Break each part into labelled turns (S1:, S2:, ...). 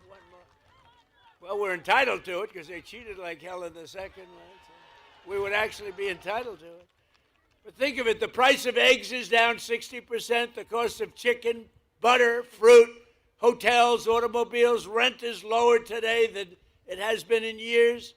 S1: One more. Well, we're entitled to it because they cheated like hell in the second, right? So we would actually be entitled to it. But think of it, the price of eggs is down 60%, the cost of chicken, butter, fruit, hotels, automobiles, rent is lower today than it has been in years.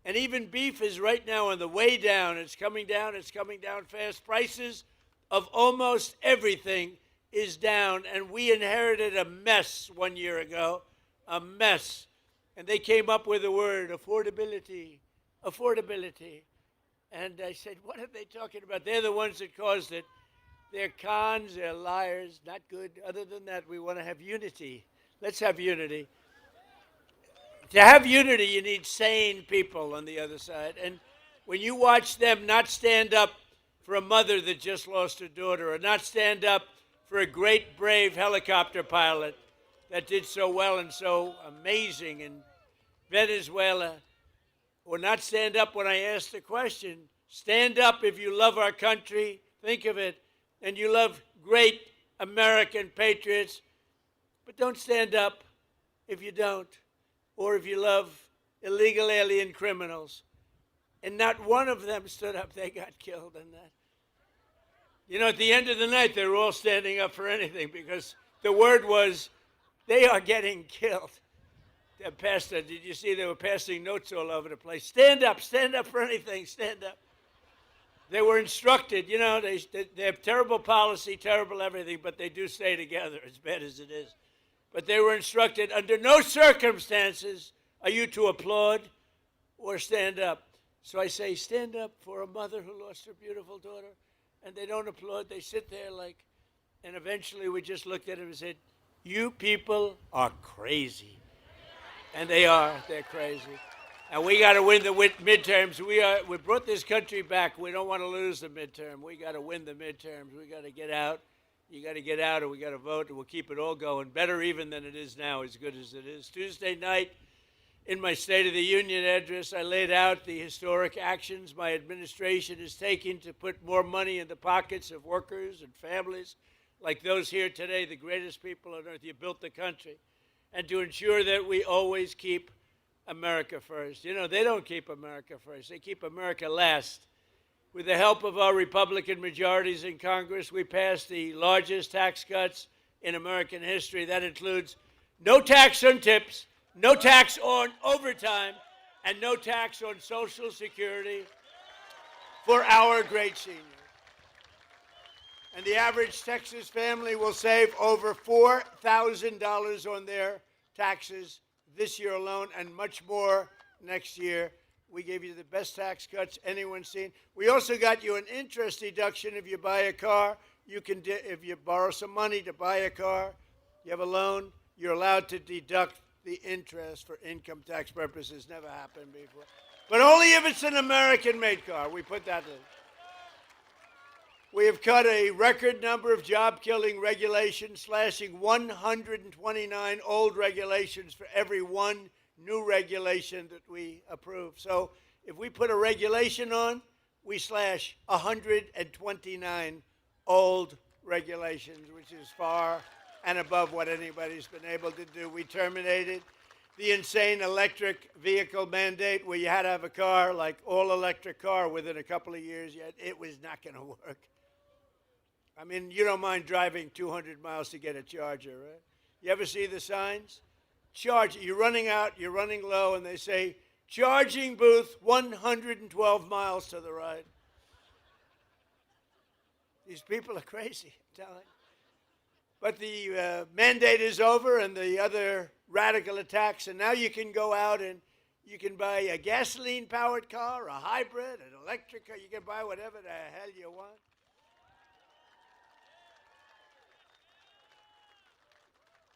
S1: And even beef is right now on the way down. It's coming down fast. Prices of almost everything is down, and we inherited a mess 1 year ago, a mess. And they came up with the word affordability, affordability. And I said, what are they talking about? They're the ones that caused it. They're cons, they're liars, not good. Other than that, we want to have unity. Let's have unity. To have unity, you need sane people on the other side. And when you watch them not stand up for a mother that just lost her daughter, or not stand up for a great, brave helicopter pilot that did so well and so amazing in Venezuela, or not stand up when I ask the question, stand up if you love our country, think of it, and you love great American patriots, but don't stand up if you don't, or if you love illegal alien criminals. And not one of them stood up. They got killed in that. You know, at the end of the night, they were all standing up for anything because the word was, they are getting killed. Pastor, did you see they were passing notes all over the place? Stand up for anything, stand up. They were instructed, you know, they have terrible policy, terrible everything, but they do stay together, as bad as it is. But they were instructed, under no circumstances are you to applaud or stand up. So I say, stand up for a mother who lost her beautiful daughter. And they don't applaud, they sit there like, and eventually we just looked at him and said, you people are crazy. And they are, they're crazy. And we got to win the midterms. We brought this country back. We don't want to lose the midterm. We got to win the midterms. We got to get out. You got to get out, or we got to vote, and we'll keep it all going. Better even than it is now, as good as it is. Tuesday night, in my State of the Union address, I laid out the historic actions my administration is taking to put more money in the pockets of workers and families like those here today, the greatest people on earth. You built the country. And to ensure that we always keep America first. You know, they don't keep America first. They keep America last. With the help of our Republican majorities in Congress, we passed the largest tax cuts in American history. That includes no tax on tips, no tax on overtime, and no tax on Social Security for our great seniors. And the average Texas family will save over $4,000 on their taxes this year alone, and much more next year. We gave you the best tax cuts anyone's seen. We also got you an interest deduction if you buy a car. You can, if you borrow some money to buy a car, you have a loan, you're allowed to deduct the interest for income tax purposes. Never happened before. But only if it's an American-made car. We put that in. We have cut a record number of job-killing regulations, slashing 129 old regulations for every one new regulation that we approve. So if we put a regulation on, we slash 129 old regulations, which is far and above what anybody's been able to do. We terminated the insane electric vehicle mandate where you had to have a car, like all-electric car, within a couple of years. Yet it was not going to work. I mean, you don't mind driving 200 miles to get a charger, right? You ever see the signs? Charge, you're running out, you're running low, and they say, charging booth 112 miles to the right. These people are crazy, I'm telling you. But the mandate is over and the other radical attacks, and now you can go out and you can buy a gasoline-powered car, a hybrid, an electric car. You can buy whatever the hell you want.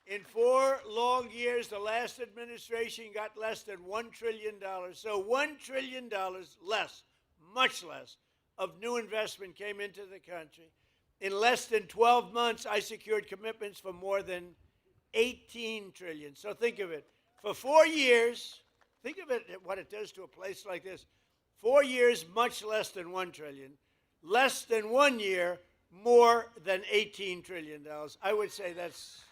S1: In 4 long years, the last administration got less than $1 trillion. So $1 trillion less, much less, of new investment came into the country. In less than 12 months, I secured commitments for more than $18 trillion. So think of it. For 4 years, think of it, what it does to a place like this. 4 years, much less than $1 trillion. Less than 1 year, more than $18 trillion. I would say that's...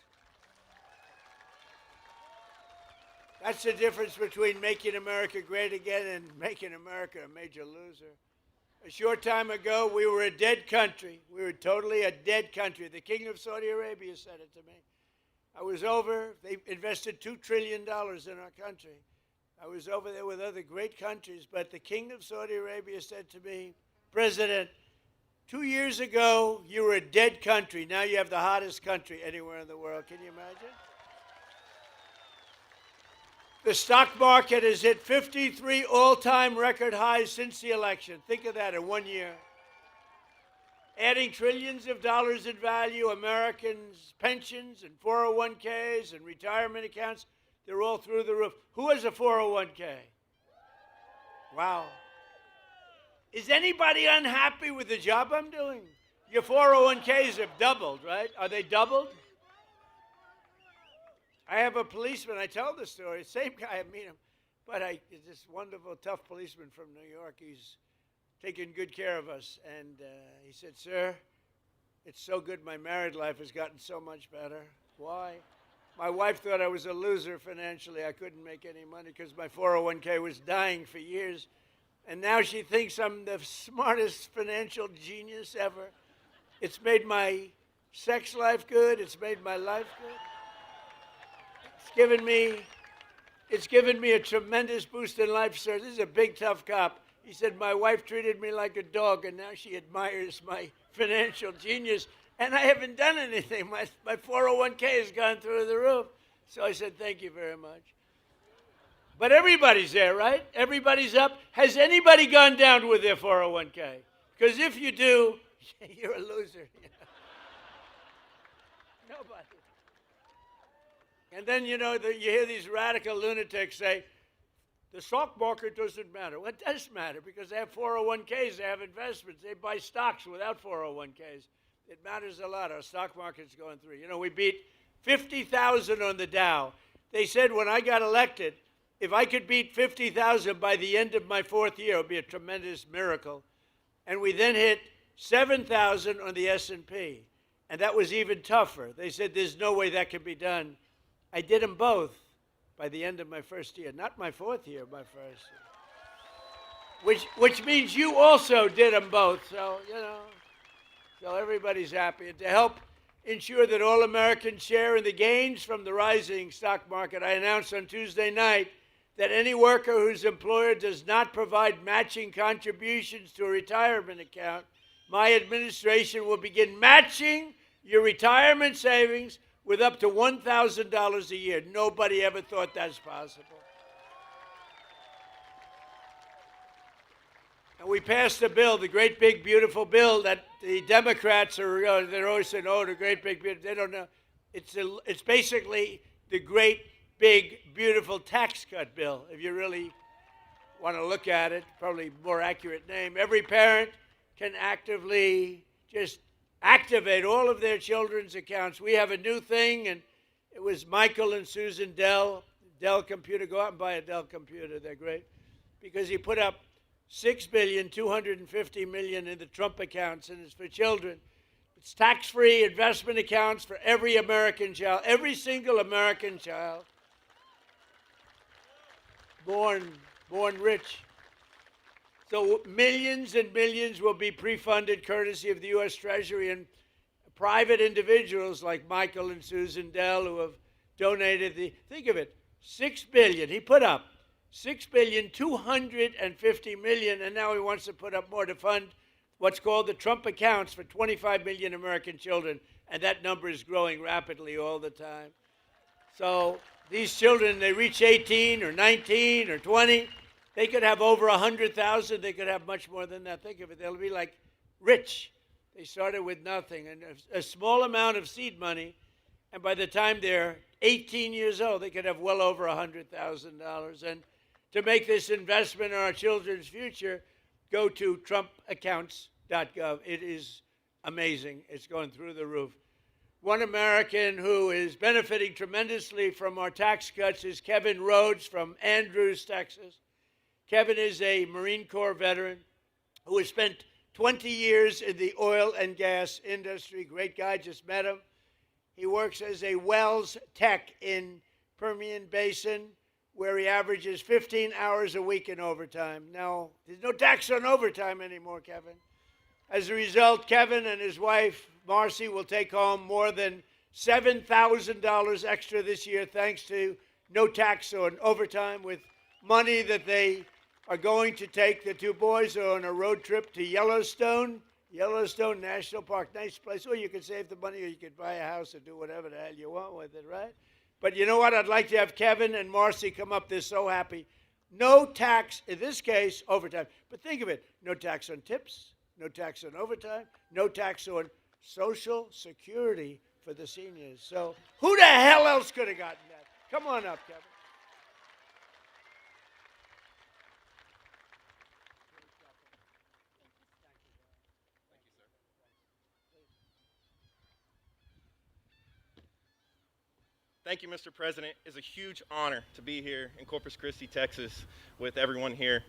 S1: That's the difference between making America great again and making America a major loser. A short time ago, we were a dead country. We were totally a dead country. The King of Saudi Arabia said it to me. I was over. They invested $2 trillion in our country. I was over there with other great countries, but the King of Saudi Arabia said to me, President, 2 years ago, you were a dead country. Now you have the hottest country anywhere in the world. Can you imagine? The stock market has hit 53 all-time record highs since the election. Think of that in 1 year. Adding trillions of dollars in value, Americans' pensions and 401ks and retirement accounts, they're all through the roof. Who has a 401k? Wow. Is anybody unhappy with the job I'm doing? Your 401ks have doubled, right? Are they doubled? I have a policeman, I tell the story, same guy, I meet him, but this wonderful, tough policeman from New York. He's taking good care of us. And he said, sir, it's so good my married life has gotten so much better. Why? My wife thought I was a loser financially. I couldn't make any money because my 401k was dying for years. And now she thinks I'm the smartest financial genius ever. It's made my sex life good. It's made my life good. It's given me a tremendous boost in life, sir. This is a big, tough cop. He said, my wife treated me like a dog, and now she admires my financial genius, and I haven't done anything. My 401k has gone through the roof. So I said, thank you very much. But everybody's there, right? Everybody's up. Has anybody gone down with their 401k? Because if you do, you're a loser. Nobody. And then, you hear these radical lunatics say, the stock market doesn't matter. Well, it does matter because they have 401ks, they have investments, they buy stocks without 401ks. It matters a lot. Our stock market's going through. We beat 50,000 on the Dow. They said when I got elected, if I could beat 50,000 by the end of my 4th year, it would be a tremendous miracle. And we then hit 7,000 on the S&P. And that was even tougher. They said there's no way that can be done. I did them both by the end of my 1st year. Not my 4th year, my 1st year. Which means you also did them both. So, so everybody's happy. And to help ensure that all Americans share in the gains from the rising stock market, I announced on Tuesday night that any worker whose employer does not provide matching contributions to a retirement account, my administration will begin matching your retirement savings with up to $1,000 a year. Nobody ever thought that's possible. And we passed a bill, the great big beautiful bill that the Democrats are, they're always saying, oh, the great big beautiful, they don't know. It's basically the great big beautiful tax cut bill, if you really want to look at it, probably more accurate name. Every parent can actively just activate all of their children's accounts. We have a new thing, and it was Michael and Susan Dell Computer. Go out and buy a Dell computer. They're great. Because he put up $6,250,000,000 in the Trump accounts, and it's for children. It's tax-free investment accounts for every American child, every single American child born rich. So millions and millions will be pre-funded courtesy of the U.S. Treasury and private individuals like Michael and Susan Dell who have donated think of it, $6 billion. He put up $6,250,000,000, and now he wants to put up more to fund what's called the Trump accounts for 25 million American children, and that number is growing rapidly all the time. So these children, they reach 18 or 19 or 20, they could have over 100,000. They could have much more than that. Think of it. They'll be like rich. They started with nothing and a small amount of seed money, and by the time they're 18 years old, they could have well over $100,000. And to make this investment in our children's future, go to trumpaccounts.gov. It is amazing. It's going through the roof. One American who is benefiting tremendously from our tax cuts is Kevin Rhodes from Andrews, Texas. Kevin is a Marine Corps veteran who has spent 20 years in the oil and gas industry. Great guy, just met him. He works as a wells tech in Permian Basin where he averages 15 hours a week in overtime. Now, there's no tax on overtime anymore, Kevin. As a result, Kevin and his wife, Marcy, will take home more than $7,000 extra this year thanks to no tax on overtime, with money that they are going to take. The two boys are on a road trip to Yellowstone National Park. Nice place. Or you could save the money, or you could buy a house or do whatever the hell you want with it, right? But you know what? I'd like to have Kevin and Marcy come up. They're so happy. No tax, in this case, overtime. But think of it. No tax on tips, no tax on overtime, no tax on Social Security for the seniors. So who the hell else could have gotten that? Come on up, Kevin.
S2: Thank you, Mr. President. It's a huge honor to be here in Corpus Christi, Texas, with everyone here.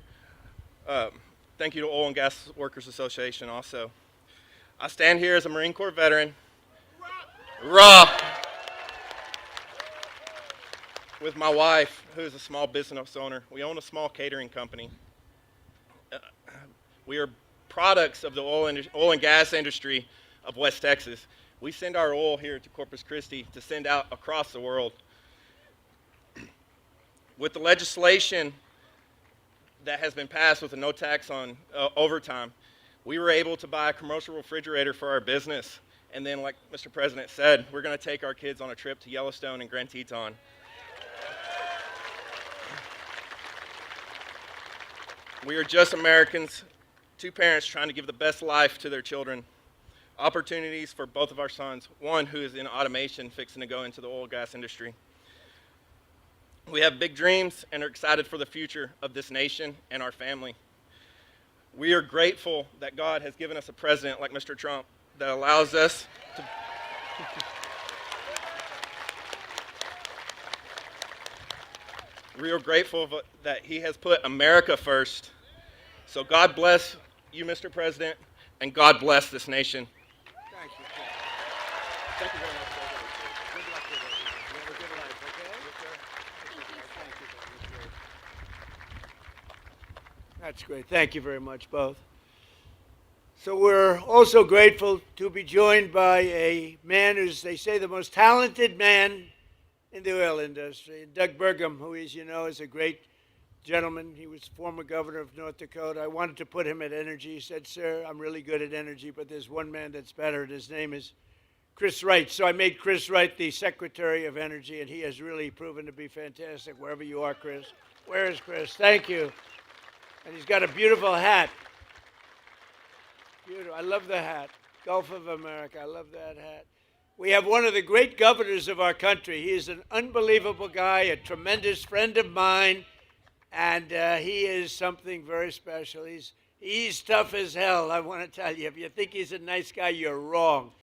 S2: Thank you to Oil and Gas Workers Association also. I stand here as a Marine Corps veteran, with my wife, who is a small business owner. We own a small catering company. We are products of the oil and gas industry of West Texas. We send our oil here to Corpus Christi to send out across the world. With the legislation that has been passed with a no tax on overtime, we were able to buy a commercial refrigerator for our business. And then, like Mr. President said, we're going to take our kids on a trip to Yellowstone and Grand Teton. We are just Americans, two parents trying to give the best life to their children. Opportunities for both of our sons, one who is in automation, fixing to go into the oil and gas industry. We have big dreams and are excited for the future of this nation and our family. We are grateful that God has given us a president like Mr. Trump that allows us to we are grateful that he has put America first. So God bless you, Mr. President, and God bless this nation.
S1: Thank you, Kevin. Thank you very much. Good luck with everything. You have a good life, okay? Thank you, Kevin. That's great. Thank you very much, both. So we're also grateful to be joined by a man who's, they say, the most talented man in the oil industry. Doug Burgum, who, as you know, is a great gentleman. He was former governor of North Dakota. I wanted to put him at energy. He said, sir, I'm really good at energy, but there's one man that's better, and his name is Chris Wright. So I made Chris Wright the Secretary of Energy, and he has really proven to be fantastic, wherever you are, Chris. Where is Chris? Thank you. And he's got a beautiful hat. Beautiful. I love the hat. Gulf of America. I love that hat. We have one of the great governors of our country. He is an unbelievable guy, a tremendous friend of mine, and he is something very special. He's tough as hell, I want to tell you. If you think he's a nice guy, you're wrong.